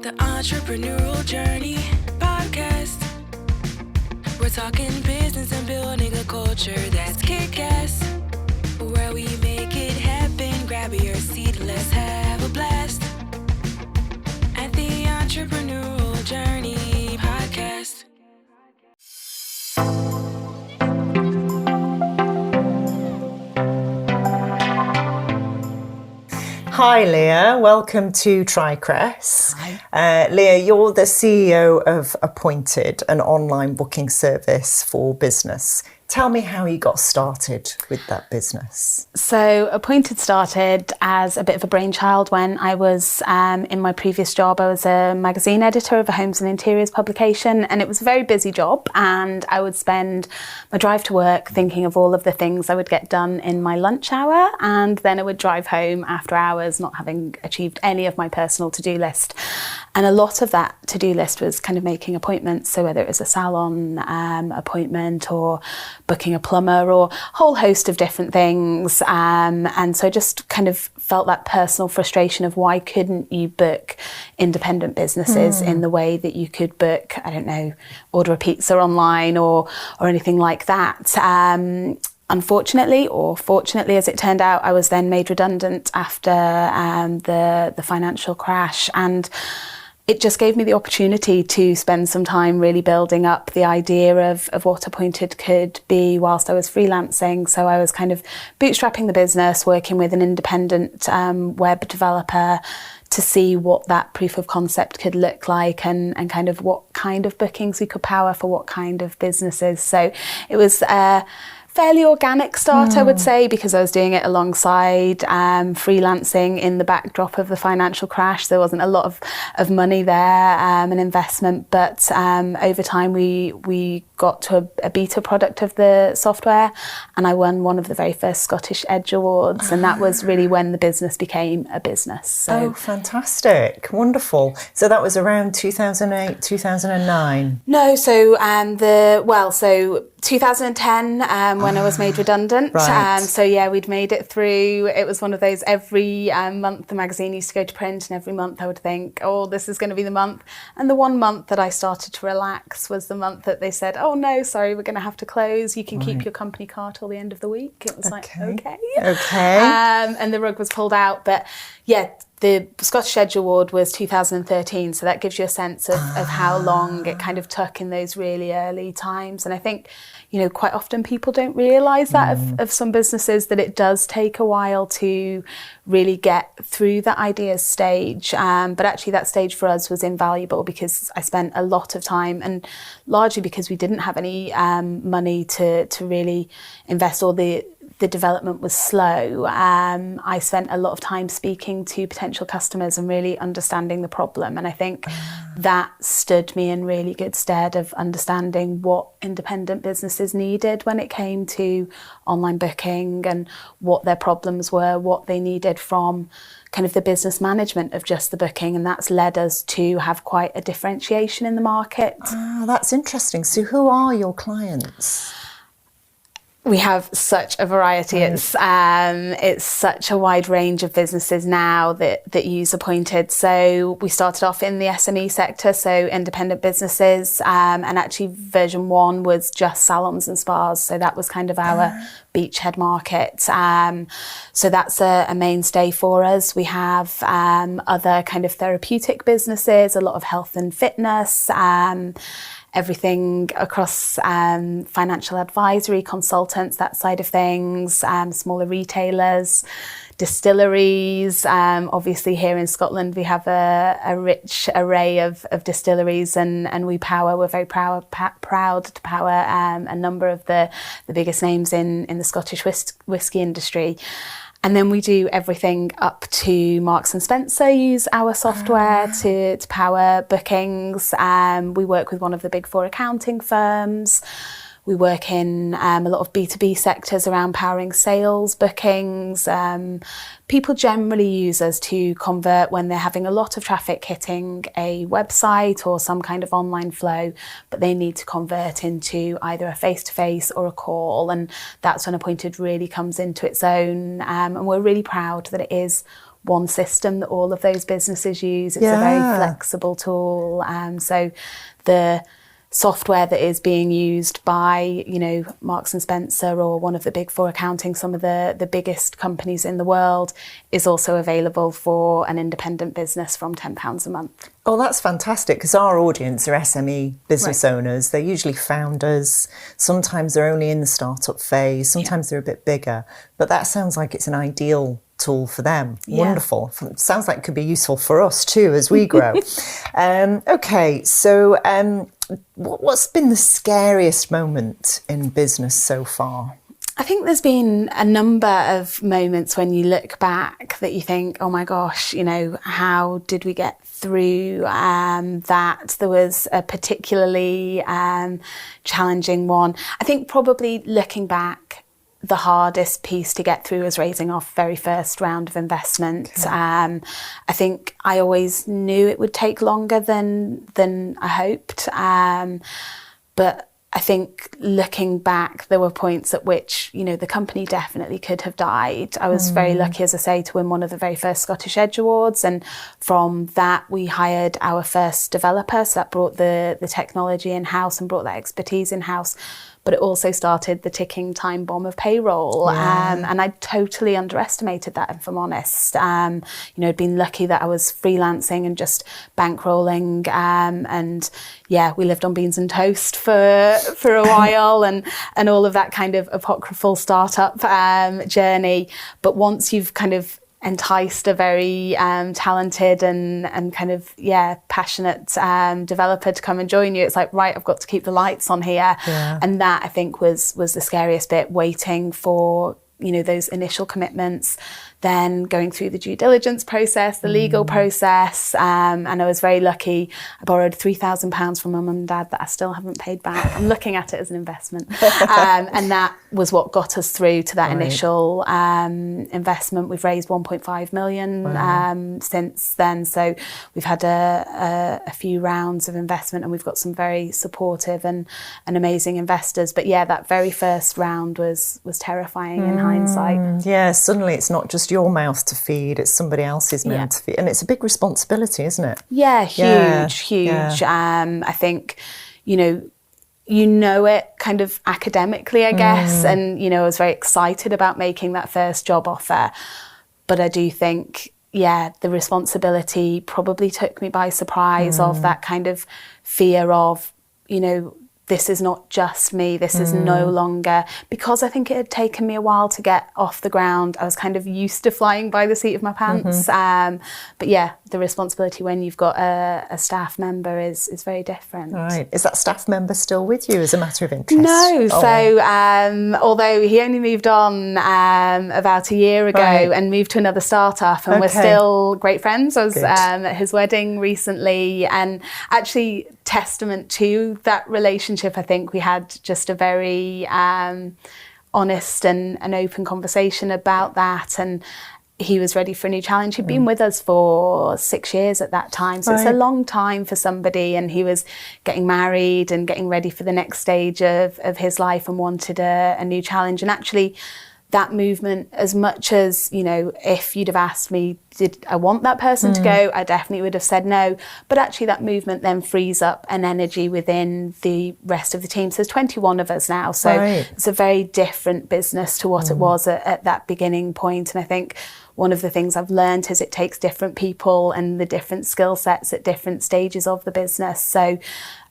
The Entrepreneurial Journey Podcast. We're talking business and building a culture that's kick-ass. Where we make it happen, grab your seat, let's have a blast. At the Entrepreneurial Journey Podcast. Hi Leah, welcome to TriCress. Hi. Leah, you're the CEO of Appointed, an online booking service for business. Tell me how you got started with that business. So Appointed started as a bit of a brainchild when I was in my previous job. I was a magazine editor of a homes and interiors publication, and it was a very busy job, and I would spend my drive to work thinking of all of the things I would get done in my lunch hour, and then I would drive home after hours not having achieved any of my personal to-do list. And a lot of that to-do list was kind of making appointments, so whether it was a salon appointment or booking a plumber or a whole host of different things. And so I just kind of felt that personal frustration of why couldn't you book independent businesses in the way that you could book, I don't know, order a pizza online or anything like that. Unfortunately, or fortunately as it turned out, I was then made redundant after the financial crash, and it just gave me the opportunity to spend some time really building up the idea of what Appointed could be whilst I was freelancing. So I was kind of bootstrapping the business, working with an independent web developer to see what that proof of concept could look like and kind of what kind of bookings we could power for what kind of businesses. So it was fairly organic start, I would say, because I was doing it alongside freelancing in the backdrop of the financial crash. There wasn't a lot of money there and investment, but over time we got to a beta product of the software, and I won one of the very first Scottish Edge Awards, and that was really when the business became a business. So. Oh, fantastic. Wonderful. So that was around 2008, 2009? No, so 2010 when I was made redundant. Right. So yeah, we'd made it through. It was one of those every month the magazine used to go to print, and every month I would think, oh, this is going to be the month. And the one month that I started to relax was the month that they said, oh no, sorry, we're going to have to close. You can keep your company car till the end of the week. It was like, okay. And the rug was pulled out. But yeah, the Scottish Edge Award was 2013, so that gives you a sense of how long it kind of took in those really early times. And I think, quite often people don't realise that of some businesses, that it does take a while to really get through that ideas stage. But actually that stage for us was invaluable because I spent a lot of time, and largely because we didn't have any money to really invest, or the development was slow. I spent a lot of time speaking to potential customers and really understanding the problem. And I think that stood me in really good stead of understanding what independent businesses needed when it came to online booking, and what their problems were, what they needed from kind of the business management of just the booking. And that's led us to have quite a differentiation in the market. Oh, that's interesting. So who are your clients? We have such a variety. It's such a wide range of businesses now that use Appointed. So we started off in the SME sector, so independent businesses, and actually version 1 was just salons and spas. So that was kind of our beachhead market. So that's a mainstay for us. We have other kind of therapeutic businesses, a lot of health and fitness, everything across financial advisory, consultants, that side of things, smaller retailers, distilleries. Obviously here in Scotland we have a rich array of distilleries, and we're very proud to power a number of the biggest names in the Scottish whisky industry. And then we do everything up to Marks and Spencer use our software to power bookings. We work with one of the big 4 accounting firms. We work in a lot of B2B sectors around powering sales bookings. People generally use us to convert when they're having a lot of traffic hitting a website or some kind of online flow, but they need to convert into either a face-to-face or a call. And that's when Appointed really comes into its own. And we're really proud that it is one system that all of those businesses use. It's a very flexible tool. So the software that is being used by, Marks and Spencer or one of the big four accounting, some of the biggest companies in the world, is also available for an independent business from £10 a month. Oh, that's fantastic, because our audience are SME business owners. They're usually founders. Sometimes they're only in the startup phase. Sometimes they're a bit bigger. But that sounds like it's an ideal tool for them. Wonderful. Sounds like it could be useful for us too as we grow. Okay, so what's been the scariest moment in business so far? I think there's been a number of moments when you look back that you think, oh my gosh, how did we get through that? There was a particularly challenging one. I think probably looking back, the hardest piece to get through was raising our very first round of investment. Okay. I think I always knew it would take longer than I hoped. But I think looking back, there were points at which, the company definitely could have died. I was very lucky, as I say, to win one of the very first Scottish Edge Awards. And from that, we hired our first developer. So that brought the technology in-house and brought that expertise in-house. But it also started the ticking time bomb of payroll. And I totally underestimated that, if I'm honest. I'd been lucky that I was freelancing and just bankrolling. We lived on beans and toast for a while and all of that kind of apocryphal startup journey. But once you've kind of enticed a very talented and kind of passionate developer to come and join you, it's like, right, I've got to keep the lights on here. And that, I think, was the scariest bit, waiting for those initial commitments, then going through the due diligence process, the legal process. And I was very lucky. I borrowed £3,000 from my mum and dad that I still haven't paid back. I'm looking at it as an investment. And that was what got us through to that initial investment. We've raised 1.5 million since then. So we've had a few rounds of investment, and we've got some very supportive and amazing investors. But that very first round was terrifying in hindsight. Yeah, suddenly it's not just your mouth to feed, it's somebody else's mouth to feed. And it's a big responsibility, isn't it? Yeah, huge. Yeah. I think, you know it kind of academically, I guess. And, I was very excited about making that first job offer. But I do think, the responsibility probably took me by surprise, of that kind of fear of, this is not just me, this is no longer, because I think it had taken me a while to get off the ground. I was kind of used to flying by the seat of my pants. But the responsibility when you've got a staff member is very different. Right. Is that staff member still with you as a matter of interest? No. So although he only moved on about a year ago and moved to another startup, and we're still great friends. I was at his wedding recently, and actually testament to that relationship, I think we had just a very honest and open conversation about that. And he was ready for a new challenge. He'd been with us for 6 years at that time. So it's a long time for somebody. And he was getting married and getting ready for the next stage of his life and wanted a new challenge. And actually, that movement, as much as, if you'd have asked me, did I want that person to go, I definitely would have said no. But actually that movement then frees up an energy within the rest of the team. So there's 21 of us now. So it's a very different business to what it was at that beginning point. And I think one of the things I've learned is it takes different people and the different skill sets at different stages of the business. So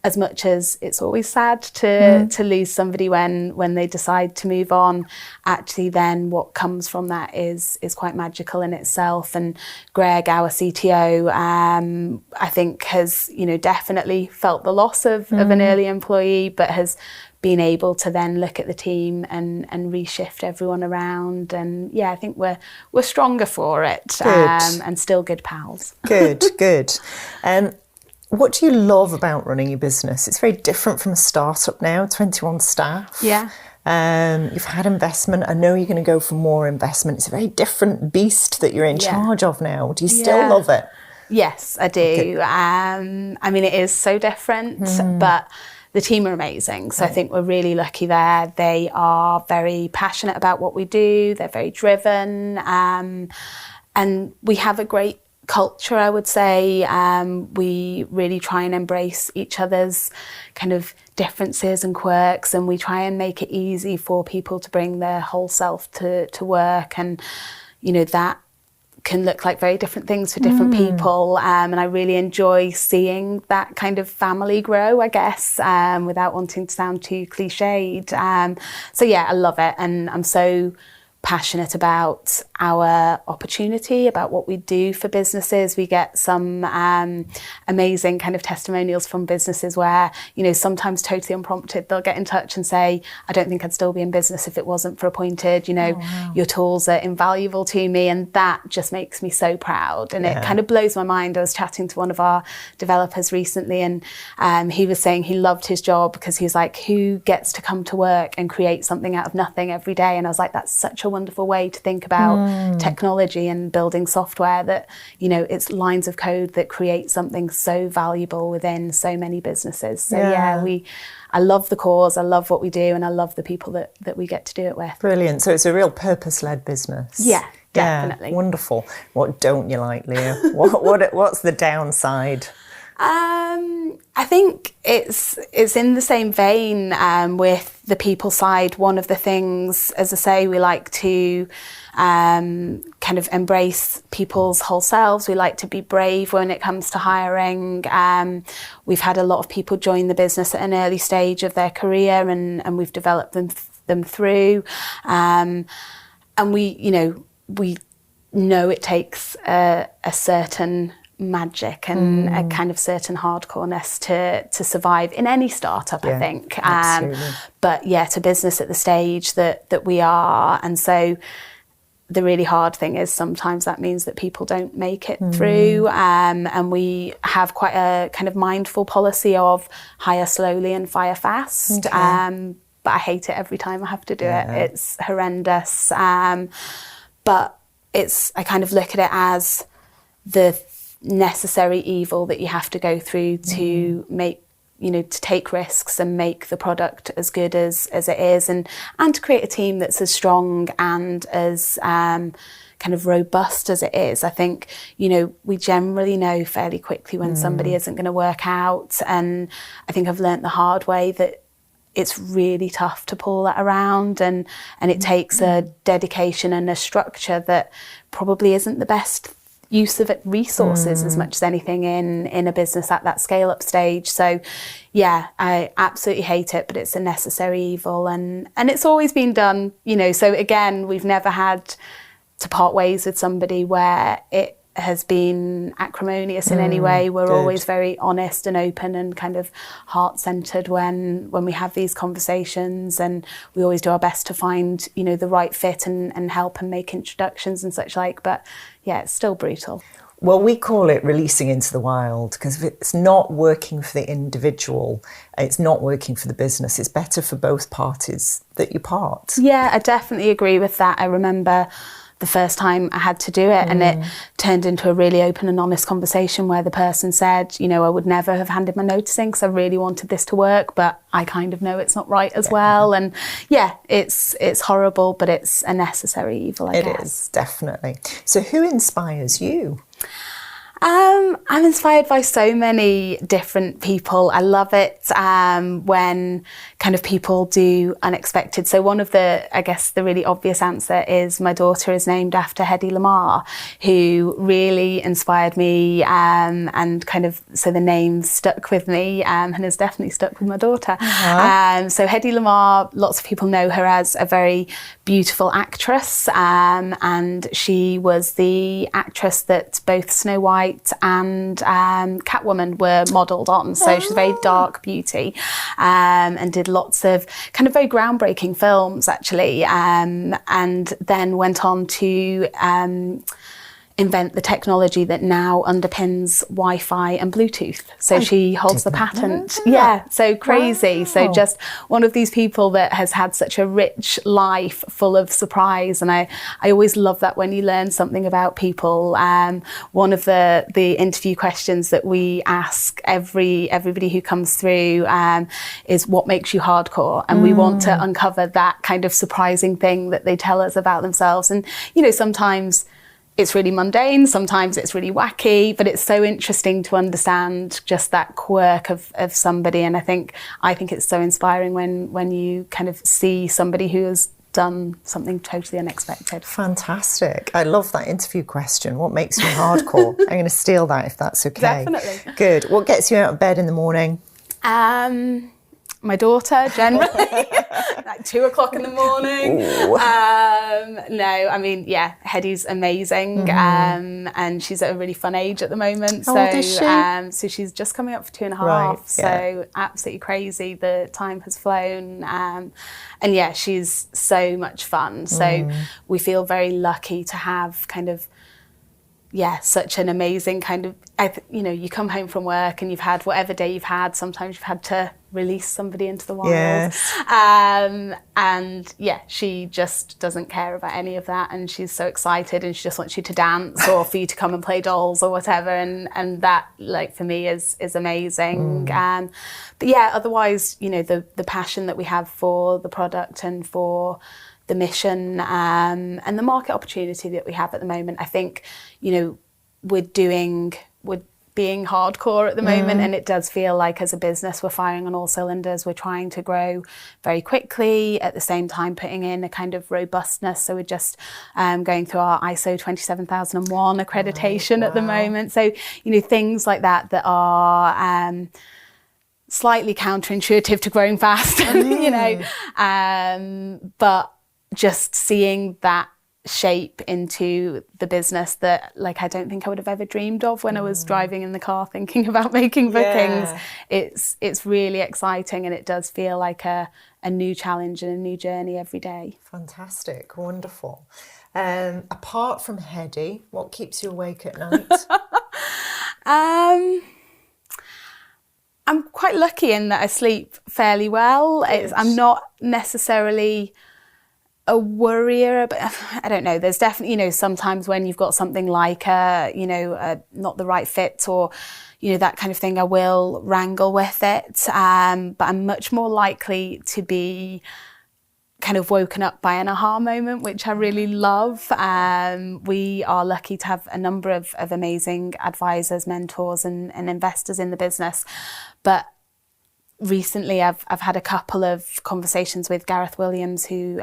as much as it's always sad to lose somebody when they decide to move on, actually then what comes from that is quite magical in itself. And Greg, our CTO, I think has, definitely felt the loss of an early employee, but has been able to then look at the team and reshift everyone around. And I think we're stronger for it. And still good pals. Good. What do you love about running your business? It's very different from a startup now, 21 staff. Yeah. You've had investment. I know you're going to go for more investment. It's a very different beast that you're in charge of now. Do you still love it? Yes, I do. Okay. I mean, it is so different, but the team are amazing. So I think we're really lucky there. They are very passionate about what we do. They're very driven. and we have a great culture, I would say. We really try and embrace each other's kind of differences and quirks, and we try and make it easy for people to bring their whole self to work. And, you know, that can look like very different things for different people. And I really enjoy seeing that kind of family grow, I guess, without wanting to sound too cliched. So yeah, I love it. And I'm so passionate about our opportunity, about what we do for businesses. We get some amazing kind of testimonials from businesses where, you know, sometimes totally unprompted, they'll get in touch and say, I don't think I'd still be in business if it wasn't for Appointed. You know, your tools are invaluable to me, and that just makes me so proud. And it kind of blows my mind. I was chatting to one of our developers recently, and he was saying he loved his job because he was like, who gets to come to work and create something out of nothing every day? And I was like, that's such a wonderful way to think about technology and building software, that, you know, it's lines of code that create something so valuable within so many businesses. So I love the cause, I love what we do, and I love the people that we get to do it with. Brilliant. So it's a real purpose-led business. Yeah, definitely. Yeah, wonderful. What don't you like, Leah? What's the downside? I think it's in the same vein with the people side. One of the things, as I say, we like to kind of embrace people's whole selves. We like to be brave when it comes to hiring. We've had a lot of people join the business at an early stage of their career, and we've developed them through. And we know it takes a certain magic and a kind of certain hardcoreness to survive in any startup, I think. But yeah, to business at the stage that we are. And so the really hard thing is sometimes that means that people don't make it through. And we have quite a kind of mindful policy of hire slowly and fire fast. But I hate it every time I have to do it. It's horrendous. But I kind of look at it as the necessary evil that you have to go through to make, you know, to take risks and make the product as good as it is, and to create a team that's as strong and as kind of robust as it is. I think, you know, we generally know fairly quickly when somebody isn't going to work out, and I think I've learnt the hard way that it's really tough to pull that around, and it takes a dedication and a structure that probably isn't the best use of resources as much as anything in a business at that scale up stage. So yeah, I absolutely hate it, but it's a necessary evil, and it's always been done, you know. So again, we've never had to part ways with somebody where it has been acrimonious in any way. We're always very honest and open and kind of heart-centered when we have these conversations, and we always do our best to find, you know, the right fit and help and make introductions and such like. But yeah, it's still brutal. Well, we call it releasing into the wild, because if it's not working for the individual, it's not working for the business. It's better for both parties that you part. Yeah, I definitely agree with that. I remember the first time I had to do it, and it turned into a really open and honest conversation where the person said, you know, I would never have handed my notice in because I really wanted this to work, but I kind of know it's not right as well. And yeah, it's horrible, but it's a necessary evil, I guess. It is, definitely. So who inspires you? I'm inspired by so many different people. I love it when kind of people do unexpected. So one of the really obvious answer is my daughter is named after Hedy Lamarr, who really inspired me, and kind of, so the name stuck with me, and has definitely stuck with my daughter. So Hedy Lamarr, lots of people know her as a very beautiful actress, and she was the actress that both Snow White and Catwoman were modelled on. So she's a very dark beauty, and did lots of kind of very groundbreaking films, actually, and then went on to invent the technology that now underpins Wi-Fi and Bluetooth. So she holds the patent. Yeah, so crazy. Wow. So just one of these people that has had such a rich life full of surprise. And I always love that when you learn something about people. One of the interview questions that we ask everybody who comes through is, what makes you hardcore? And we want to uncover that kind of surprising thing that they tell us about themselves. And, you know, sometimes it's really mundane, sometimes it's really wacky, but it's so interesting to understand just that quirk of somebody. And I think it's so inspiring when you kind of see somebody who has done something totally unexpected. Fantastic. I love that interview question. What makes you hardcore? I'm going to steal that if that's okay. Definitely. Good. What gets you out of bed in the morning? My daughter, generally, like 2:00 in the morning. No, I mean, yeah, Hetty's amazing, and she's at a really fun age at the moment. How old is she? So she's just coming up for 2.5. Right, so absolutely crazy. The time has flown, and yeah, she's so much fun. So we feel very lucky to have kind of, such an amazing kind of, you come home from work and you've had whatever day you've had, sometimes you've had to release somebody into the wild. Yes. And yeah, she just doesn't care about any of that, and she's so excited, and she just wants you to dance or for you to come and play dolls or whatever, and that, like, for me is amazing. But yeah, otherwise, the passion that we have for the product and for the mission, and the market opportunity that we have at the moment. I think, we're being hardcore at the moment, and it does feel like as a business we're firing on all cylinders. We're trying to grow very quickly, at the same time putting in a kind of robustness. So we're just going through our ISO 27001 accreditation at the moment. So, things like that are slightly counterintuitive to growing fast, but just seeing that shape into the business that, like, I don't think I would have ever dreamed of when I was driving in the car thinking about making bookings. It's really exciting, and it does feel like a new challenge and a new journey every day. Fantastic, wonderful. Apart from Hedy, what keeps you awake at night? I'm quite lucky in that I sleep fairly well. I'm not necessarily a worrier, but I don't know. There's definitely, sometimes when you've got something like not the right fit, or that kind of thing, I will wrangle with it. But I'm much more likely to be kind of woken up by an aha moment, which I really love. We are lucky to have a number of amazing advisors, mentors, and investors in the business, but recently, I've had a couple of conversations with Gareth Williams, who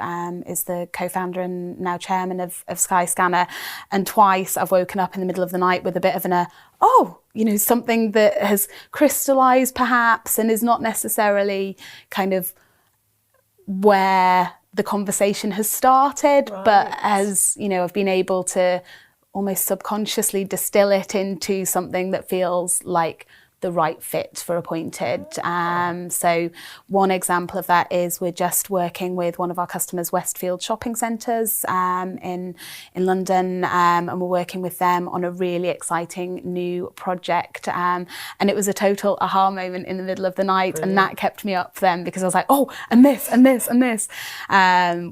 is the co-founder and now chairman of Skyscanner, and twice I've woken up in the middle of the night with a bit of something that has crystallised perhaps, and is not necessarily kind of where the conversation has started, but as I've been able to almost subconsciously distill it into something that feels like the right fit for Appointed. So one example of that is we're just working with one of our customers, Westfield Shopping Centres in London, and we're working with them on a really exciting new project. And it was a total aha moment in the middle of the night. Brilliant. And that kept me up then, because I was like, oh, and this, and this, and this.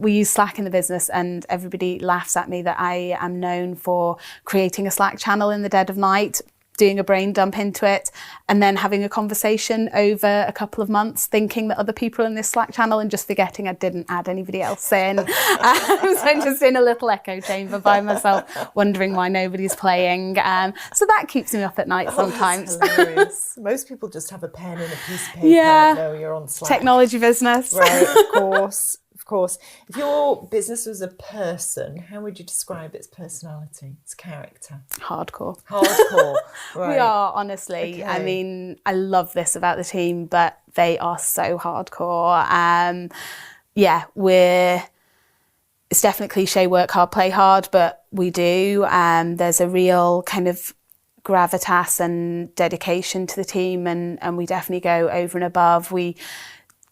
We use Slack in the business, and everybody laughs at me that I am known for creating a Slack channel in the dead of night, doing a brain dump into it, and then having a conversation over a couple of months, thinking that other people are in this Slack channel and just forgetting I didn't add anybody else in. So I'm just in a little echo chamber by myself, wondering why nobody's playing. So that keeps me up at night sometimes. That's hilarious. Most people just have a pen and a piece of paper. Yeah. No, you're on Slack. Technology business. Right, of course. Of course. If your business was a person, how would you describe its personality, its character? Hardcore. Right. We are, honestly. Okay. I mean, I love this about the team, but they are so hardcore. It's definitely cliche, work hard, play hard, but we do. There's a real kind of gravitas and dedication to the team, and we definitely go over and above. We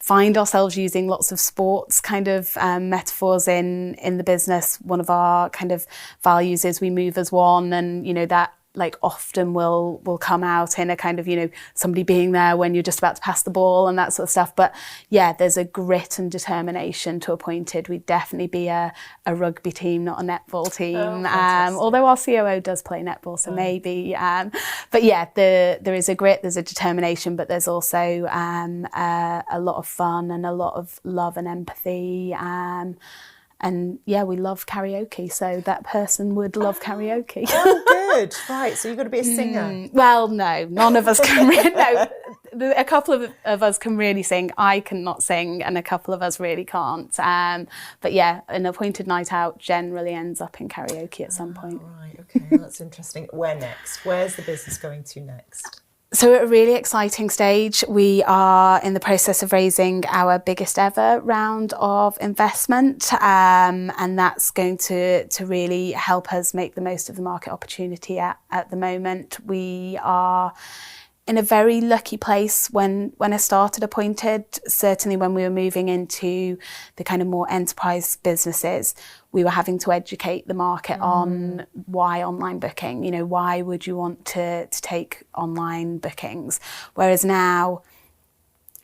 find ourselves using lots of sports kind of metaphors in the business. One of our kind of values is we move as one, and that like often will come out in a kind of somebody being there when you're just about to pass the ball and that sort of stuff. But yeah, there's a grit and determination to Appointed. We'd definitely be a rugby team, not a netball team. Although our COO does play netball, so maybe. But yeah, there is a grit, there's a determination, but there's also a lot of fun and a lot of love and empathy. And yeah, we love karaoke, so that person would love karaoke. Oh, good. Right, so you've got to be a singer. Well, no, none of us can no, a couple of us can really sing. I cannot sing, and a couple of us really can't. But yeah, an appointed night out generally ends up in karaoke at some point. Right, okay, that's interesting. Where next? Where's the business going to next? So at a really exciting stage, we are in the process of raising our biggest ever round of investment, and that's going to really help us make the most of the market opportunity at the moment. We are in a very lucky place when I started appointed. Certainly when we were moving into the kind of more enterprise businesses, we were having to educate the market on why online booking, why would you want to take online bookings? Whereas now,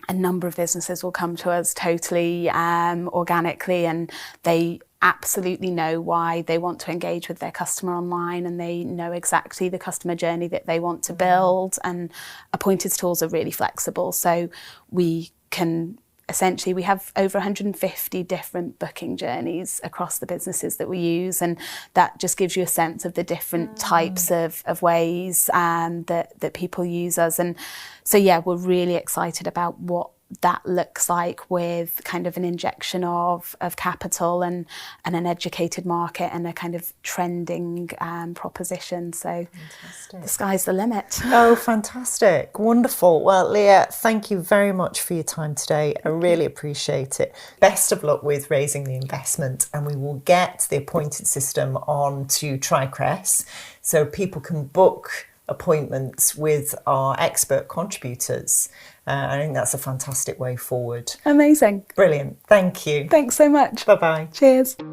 a number of businesses will come to us totally organically, and they absolutely know why they want to engage with their customer online, and they know exactly the customer journey that they want to build. And appointed tools are really flexible, so we can essentially, we have over 150 different booking journeys across the businesses that we use, and that just gives you a sense of the different types of ways that people use us. And so yeah, we're really excited about what that looks like, with kind of an injection of capital and an educated market and a kind of trending proposition. So Fantastic. The sky's the limit. Oh, fantastic. Wonderful. Well, Leah, thank you very much for your time today. I really appreciate it. Best of luck with raising the investment, and we will get the appointed system on to Tricrest so people can book appointments with our expert contributors. I think that's a fantastic way forward. Amazing. Brilliant. Thank you. Thanks so much. Bye-bye. Cheers. The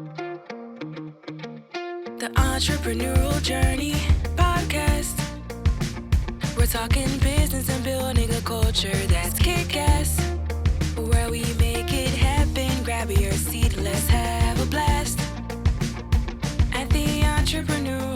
Entrepreneurial Journey podcast. We're talking business and building a culture that's kick-ass. Where we make it happen. Grab your seat, let's have a blast. At the Entrepreneurial